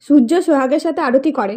সূর্য সোহাগের সাথে আরতি করে।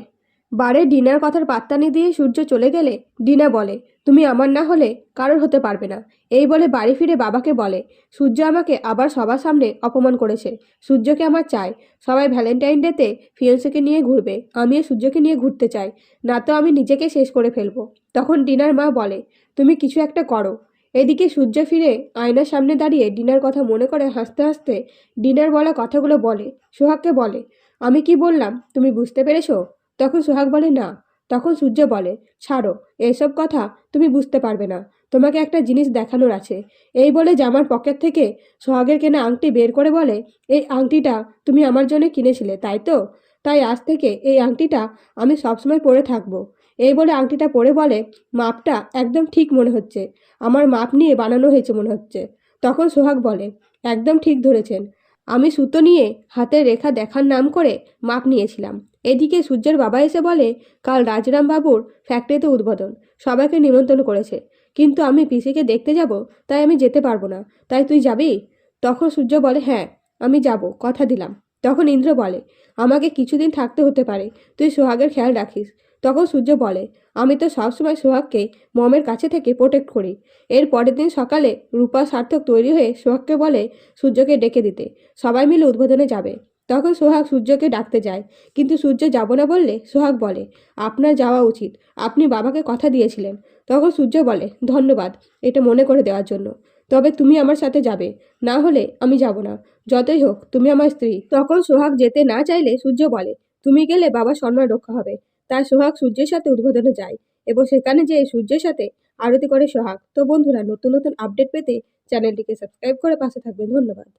বারে ডিনার কথার পাত্তা না দিয়ে সূর্য চলে গেলে ডিনা বলে, তুমি আমার না হলে কারোর হতে পারবে না। এই বলে বাড়ি ফিরে বাবাকে বলে, সূর্য আমাকে আবার সবার সামনে অপমান করেছে। সূর্যকে আমার চাই। সবাই ভ্যালেন্টাইন ডেতে ফিয়ন্সেকে নিয়ে ঘুরবে, আমিও সূর্যকে নিয়ে ঘুরতে চাই। না তো আমি নিজেকে শেষ করে ফেলবো। তখন ডিনার মা বলে, তুমি কিছু একটা করো। এদিকে সূর্য ফিরে আয়নার সামনে দাঁড়িয়ে ডিনার কথা মনে করে হাসতে হাসতে ডিনার বলা কথাগুলো বলে। সোহাগকে বলে, আমি কি বললাম তুমি বুঝতে পেরেছো? তখন সোহাগ বলে, না। তখন সূর্য বলে, ছাড়ো, এসব কথা তুমি বুঝতে পারবে না। তোমাকে একটা জিনিস দেখানোর আছে। এই বলে জামার পকেট থেকে সোহাগের কেনা আংটি বের করে বলে, এই আংটিটা তুমি আমার জন্য কিনেছিলে তাই তো? তাই আজ থেকে এই আংটিটা আমি সবসময় পরে থাকবো। এই বলে আংটিটা পরে বলে, মাপটা একদম ঠিক মনে হচ্ছে। আমার মাপ নিয়ে বানানো হয়েছে মনে হচ্ছে। তখন সোহাগ বলে, একদম ঠিক ধরেছেন। আমি সুতো নিয়ে হাতের রেখা দেখার নাম করে মাপ নিয়েছিলাম। এদিকে সূর্যের বাবা এসে বলে, কাল রাজরাম বাবুর ফ্যাক্টরিতে উদ্বোধন, সবাইকে নিমন্ত্রণ করেছে। কিন্তু আমি পিসিকে দেখতে যাব, তাই আমি যেতে পারবো না। তাই তুই যাবি? তখন সূর্য বলে, হ্যাঁ, আমি যাব, কথা দিলাম। তখন ইন্দ্র বলে, আমাকে কিছুদিন থাকতে হতে পারে, তুই সোহাগের খেয়াল রাখিস। তখন সূর্য বলে, আমি তো সবসময় সোহাগকে মমের কাছে থেকে প্রোটেক্ট করি। এর পরের দিন সকালে রূপা সার্থক তৈরি হয়ে সোহাগকে বলে সূর্যকে ডেকে দিতে। সবাই মিলে উদ্বোধনে যাবে। তখন সোহাগ সূর্যকে ডাকতে যায়, কিন্তু সূর্য যাব না বললে সোহাগ বলে, আপনার যাওয়া উচিত, আপনি বাবাকে কথা দিয়েছিলেন। তখন সূর্য বলে, ধন্যবাদ এটা মনে করে দেওয়ার জন্য। তবে তুমি আমার সাথে যাবে, না হলে আমি যাব না। যতই হোক তুমি আমার স্ত্রী। তখন সোহাগ যেতে না চাইলে সূর্য বলে, তুমি গেলে বাবার সম্মান রক্ষা হবে। তাই সোহাগ সূর্যের সাথে উদ্বোধনে যায় এবং সেখানে যেয়ে সূর্যের সাথে আরতি করে সোহাগ। তো বন্ধুরা, নতুন নতুন আপডেট পেতে চ্যানেলটিকে সাবস্ক্রাইব করে পাশে থাকবেন। ধন্যবাদ।